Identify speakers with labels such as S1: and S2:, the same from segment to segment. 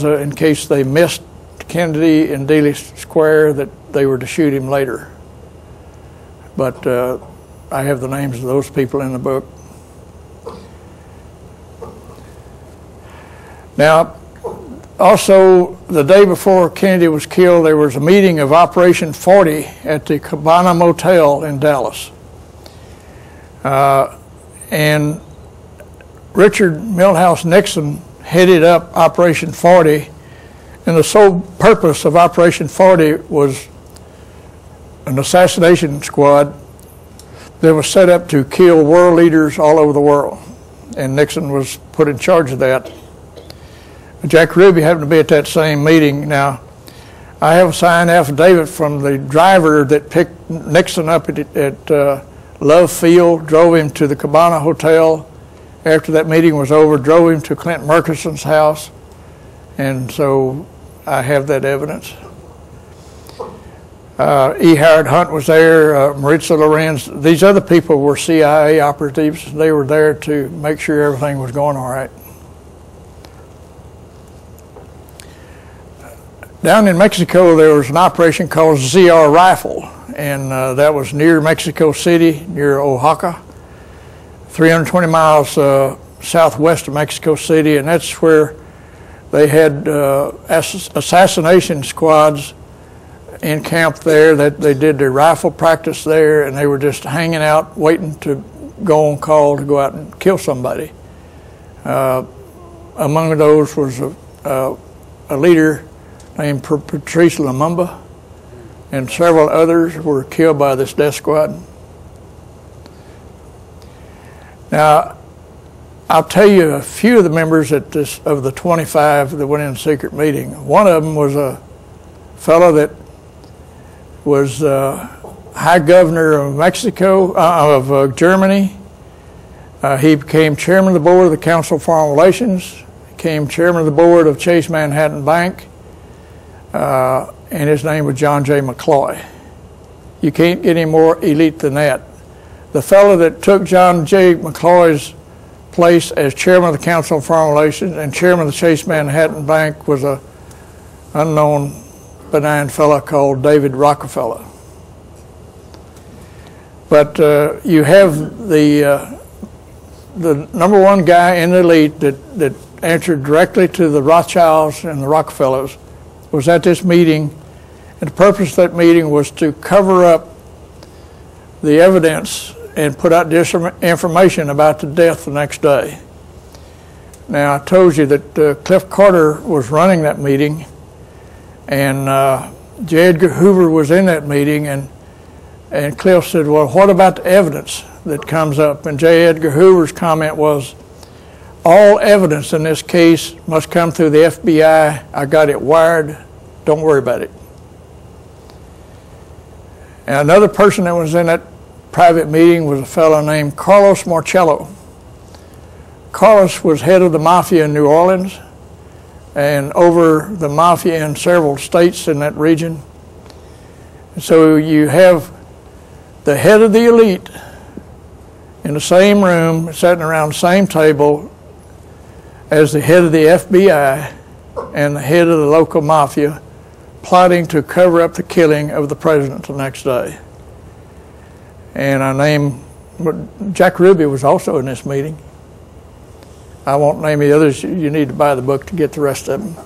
S1: in case they missed Kennedy in Dealey Square, that they were to shoot him later. But I have the names of those people in the book. Now, also, the day before Kennedy was killed, there was a meeting of Operation 40 at the Cabana Motel in Dallas. And Richard Milhouse Nixon headed up Operation 40, and the sole purpose of Operation 40 was an assassination squad that was set up to kill world leaders all over the world, and Nixon was put in charge of that. Jack Ruby happened to be at that same meeting. Now, I have a signed affidavit from the driver that picked Nixon up at Love Field, drove him to the Cabana Hotel. After that meeting was over, drove him to Clint Murchison's house, and so I have that evidence. E. Howard Hunt was there, Maritza Lorenz. These other people were CIA operatives. They were there to make sure everything was going all right. Down in Mexico, there was an operation called ZR Rifle, and that was near Mexico City, near Oaxaca, 320 miles southwest of Mexico City, and that's where they had assassination squads in camp there. That they did their rifle practice there, and they were just hanging out, waiting to go on call to go out and kill somebody. Among those was a leader named Patrice Lumumba, and several others were killed by this death squad. Now, I'll tell you a few of the members of the 25 that went in a secret meeting. One of them was a fellow that was High Governor of Mexico, of Germany. He became chairman of the board of the Council of Foreign Relations, became chairman of the board of Chase Manhattan Bank, and his name was John J. McCloy. You can't get any more elite than that. The fellow that took John J. McCloy's place as chairman of the Council of Foreign Relations and chairman of the Chase Manhattan Bank was an unknown benign fellow called David Rockefeller. But you have the number one guy in the elite that answered directly to the Rothschilds and the Rockefellers was at this meeting, and the purpose of that meeting was to cover up the evidence and put out information about the death the next day. Now, I told you that Cliff Carter was running that meeting, and J. Edgar Hoover was in that meeting, and Cliff said, well, what about the evidence that comes up? And J. Edgar Hoover's comment was, all evidence in this case must come through the FBI. I got it wired. Don't worry about it. And another person that was in that private meeting was a fellow named Carlos Marcello. Carlos was head of the mafia in New Orleans and over the mafia in several states in that region. And so you have the head of the elite in the same room, sitting around the same table as the head of the FBI and the head of the local mafia, plotting to cover up the killing of the president the next day. And Jack Ruby was also in this meeting. I won't name the others. You need to buy the book to get the rest of them.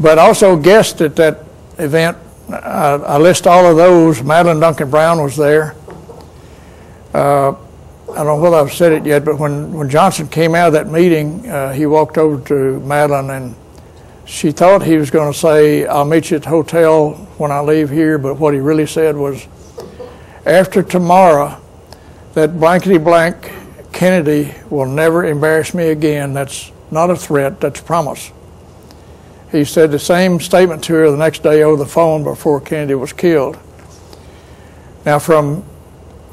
S1: But also guests at that event, I list all of those. Madeline Duncan Brown was there. I don't know whether I've said it yet, but when Johnson came out of that meeting, he walked over to Madeline, and she thought he was going to say, I'll meet you at the hotel when I leave here, but what he really said was, after tomorrow, that blankety blank Kennedy will never embarrass me again. That's not a threat, that's a promise. He said the same statement to her the next day over the phone before Kennedy was killed. Now, from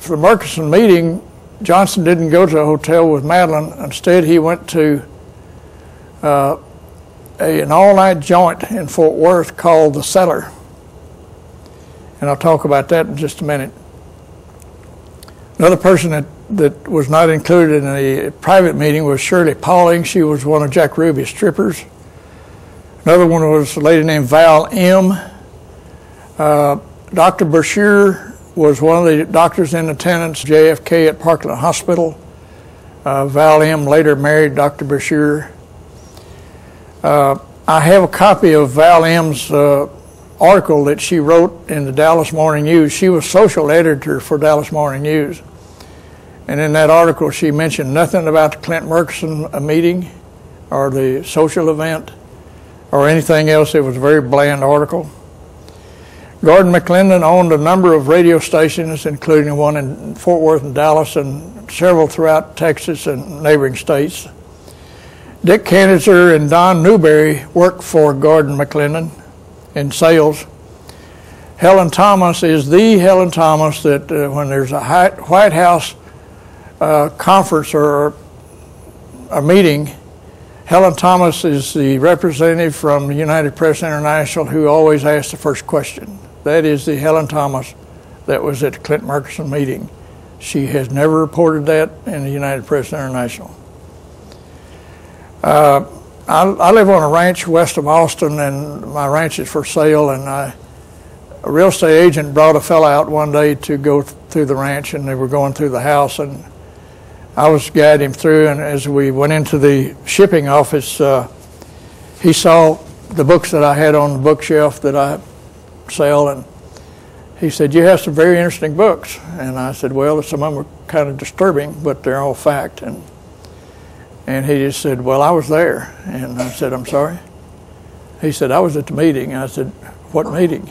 S1: the Murchison meeting, Johnson didn't go to a hotel with Madeline. Instead, he went to an all-night joint in Fort Worth called The Cellar. And I'll talk about that in just a minute. Another person that was not included in the private meeting was Shirley Pauling. She was one of Jack Ruby's strippers. Another one was a lady named Val M. Dr. Brashear was one of the doctors in attendance, JFK at Parkland Hospital. Val M. later married Dr. Brashear. I have a copy of Val M.'s article that she wrote in the Dallas Morning News. She was social editor for Dallas Morning News. And in that article, she mentioned nothing about the Clint Murchison meeting or the social event or anything else. It was a very bland article. Gordon McClendon owned a number of radio stations, including one in Fort Worth and Dallas and several throughout Texas and neighboring states. Dick Canitzer and Don Newberry worked for Gordon McClendon in sales. Helen Thomas is the Helen Thomas that when there's a White House conference or a meeting, Helen Thomas is the representative from United Press International who always asks the first question. That is the Helen Thomas that was at the Clint Murchison meeting. She has never reported that in the United Press International. I live on a ranch west of Austin, and my ranch is for sale, and a real estate agent brought a fellow out one day to go through the ranch, and they were going through the house, and I was guiding him through, and as we went into the shipping office, he saw the books that I had on the bookshelf that I sell, and he said, "You have some very interesting books." And I said, "Well, some of them are kind of disturbing, but they're all fact." And he just said, "Well, I was there." And I said, "I'm sorry?" He said, "I was at the meeting." I said, "What meeting?"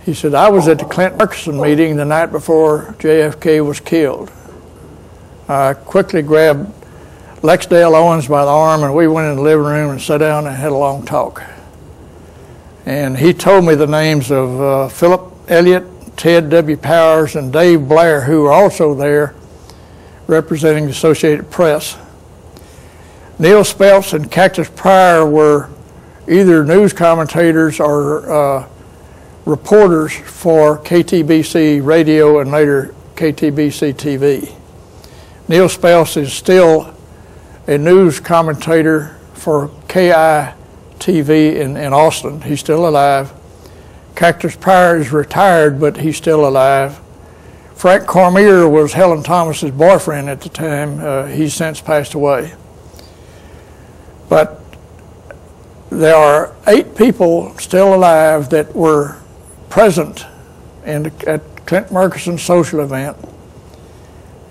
S1: He said, "I was at the Clint Murchison meeting the night before JFK was killed." I quickly grabbed Lexdale Owens by the arm, and we went in the living room and sat down and had a long talk. And he told me the names of Philip Elliott, Ted W. Powers, and Dave Blair, who were also there representing the Associated Press. Neil Speltz and Cactus Pryor were either news commentators or reporters for KTBC Radio and later KTBC TV. Neil Speltz is still a news commentator for KI TV in Austin. He's still alive. Cactus Pryor is retired, but he's still alive. Frank Cormier was Helen Thomas's boyfriend at the time. He's since passed away. But there are 8 people still alive that were present at Clint Murchison's social event.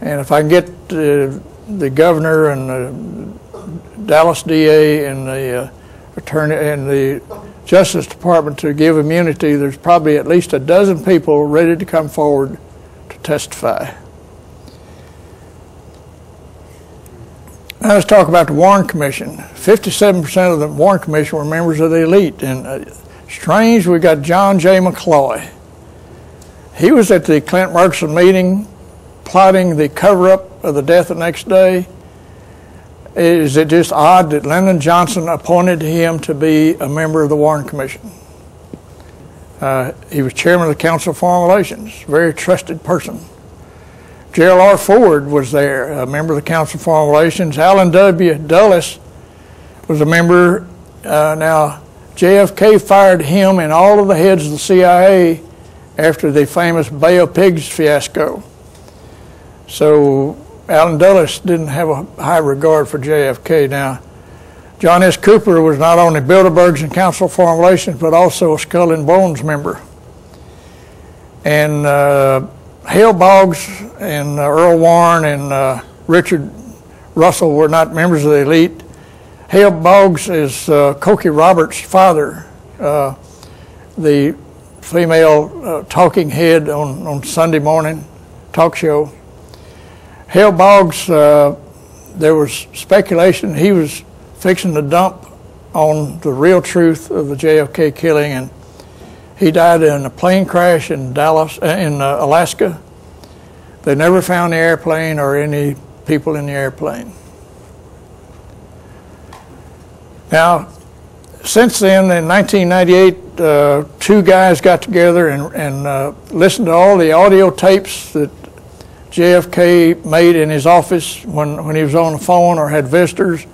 S1: And if I can get the governor and the Dallas DA and the attorney and the Justice Department to give immunity, there's probably at least a dozen people ready to come forward to testify. Now let's talk about the Warren Commission. 57% of the Warren Commission were members of the elite. And strange, we got John J. McCloy. He was at the Clint Murchison meeting plotting the cover-up of the death the next day. Is it just odd that Lyndon Johnson appointed him to be a member of the Warren Commission? He was chairman of the Council of Foreign Relations, very trusted person. Gerald R. Ford was there, a member of the Council of Foreign Relations. Allen W. Dulles was a member. Now, JFK fired him and all of the heads of the CIA after the famous Bay of Pigs fiasco. So Allen Dulles didn't have a high regard for JFK. Now, John S. Cooper was not only Bilderberg's and Council of Foreign Relations, but also a Skull and Bones member. And Hale Boggs and Earl Warren and Richard Russell were not members of the elite. Hale Boggs is Cokie Roberts' father, the female talking head on Sunday morning talk show. Hale Boggs, there was speculation he was fixing to dump on the real truth of the JFK killing, and he died in a plane crash in Alaska. They never found the airplane or any people in the airplane. Now, since then, in 1998, 2 guys got together and listened to all the audio tapes that JFK made in his office when he was on the phone or had visitors.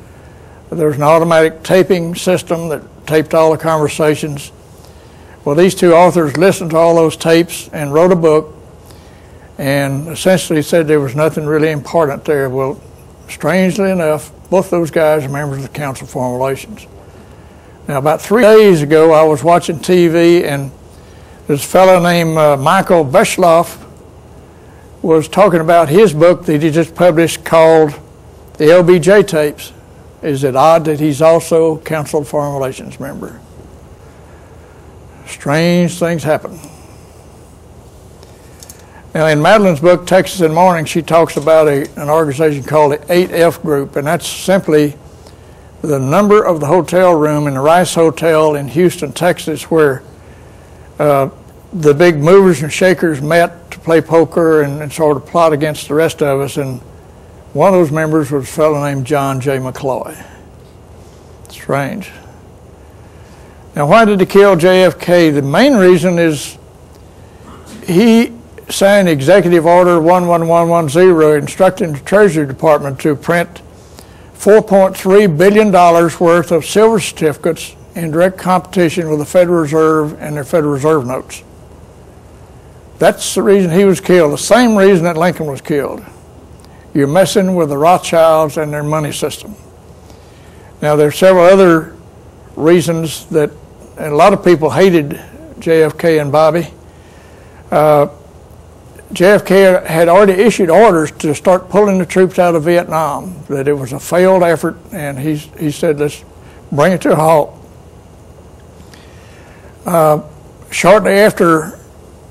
S1: There was an automatic taping system that taped all the conversations. Well, these two authors listened to all those tapes and wrote a book and essentially said there was nothing really important there. Well, strangely enough, both those guys are members of the Council of Foreign Relations. Now, about 3 days ago, I was watching TV, and this fellow named Michael Beschloff was talking about his book that he just published called The LBJ Tapes. Is it odd that he's also Council of Foreign Relations member? Strange things happen. Now, in Madeline's book, Texas in the Morning, she talks about an organization called the 8F Group, and that's simply the number of the hotel room in the Rice Hotel in Houston, Texas, where the big movers and shakers met to play poker and sort of plot against the rest of us. And one of those members was a fellow named John J. McCloy. Strange. Now, why did he kill JFK? The main reason is he signed Executive Order 11110 instructing the Treasury Department to print $4.3 billion worth of silver certificates in direct competition with the Federal Reserve and their Federal Reserve notes. That's the reason he was killed, the same reason that Lincoln was killed. You're messing with the Rothschilds and their money system. Now, there are several other reasons that a lot of people hated JFK and Bobby. JFK had already issued orders to start pulling the troops out of Vietnam, that it was a failed effort, and he said, let's bring it to a halt. Shortly after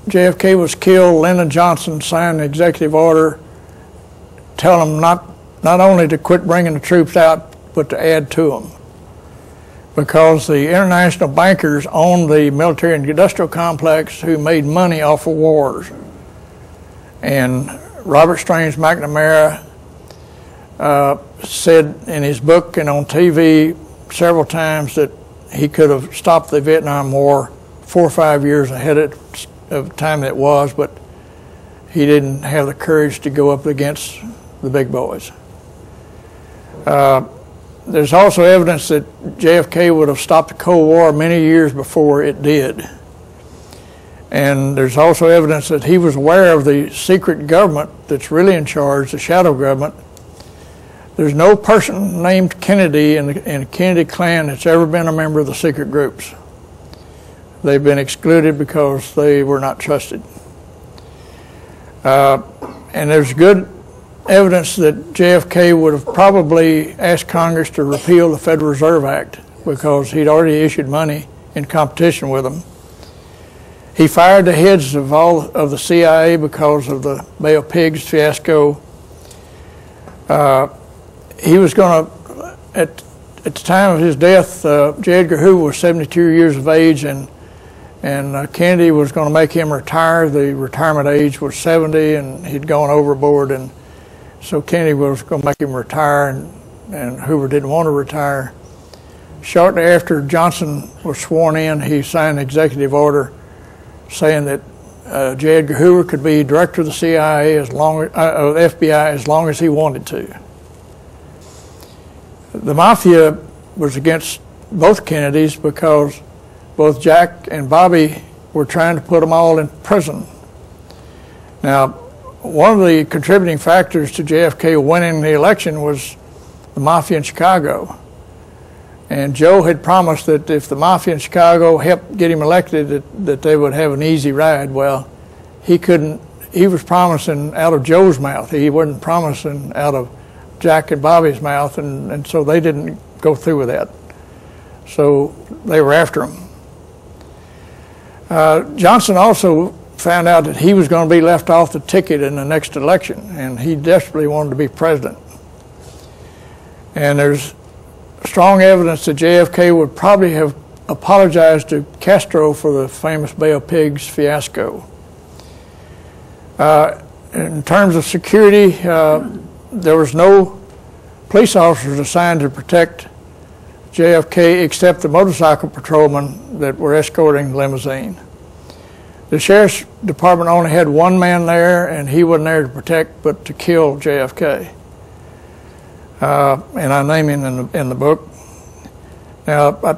S1: JFK was killed, Lyndon Johnson signed an executive order telling them not only to quit bringing the troops out, but to add to them, because the international bankers owned the military and industrial complex who made money off of wars. And Robert Strange McNamara said in his book and on TV several times that he could have stopped the Vietnam War 4 or 5 years ahead of time it was, but he didn't have the courage to go up against the big boys. There's also evidence that JFK would have stopped the Cold War many years before it did. And there's also evidence that he was aware of the secret government that's really in charge, the shadow government. There's no person named Kennedy in the Kennedy clan that's ever been a member of the secret groups. They've been excluded because they were not trusted. And there's good evidence that JFK would have probably asked Congress to repeal the Federal Reserve Act because he'd already issued money in competition with them. He fired the heads of all of the CIA because of the Bay of Pigs fiasco. He was going to, at the time of his death, J. Edgar Hoover was 72 years of age, and Kennedy was going to make him retire. The retirement age was 70, and he'd gone overboard, and so Kennedy was going to make him retire, and Hoover didn't want to retire. Shortly after Johnson was sworn in, he signed an executive order saying that J. Edgar Hoover could be director of the CIA of the FBI as long as he wanted to. The mafia was against both Kennedys because both Jack and Bobby were trying to put them all in prison. Now, one of the contributing factors to JFK winning the election was the mafia in Chicago. And Joe had promised that if the mafia in Chicago helped get him elected, that they would have an easy ride. Well, he couldn't. He was promising out of Joe's mouth. He wasn't promising out of Jack and Bobby's mouth, and so they didn't go through with that. So they were after him. Johnson also found out that he was going to be left off the ticket in the next election, and he desperately wanted to be president. And there's strong evidence that JFK would probably have apologized to Castro for the famous Bay of Pigs fiasco. In terms of security, there was no police officers assigned to protect JFK except the motorcycle patrolmen that were escorting the limousine. The sheriff's department only had one man there, and he wasn't there to protect but to kill JFK. And I name him in the book. Now, I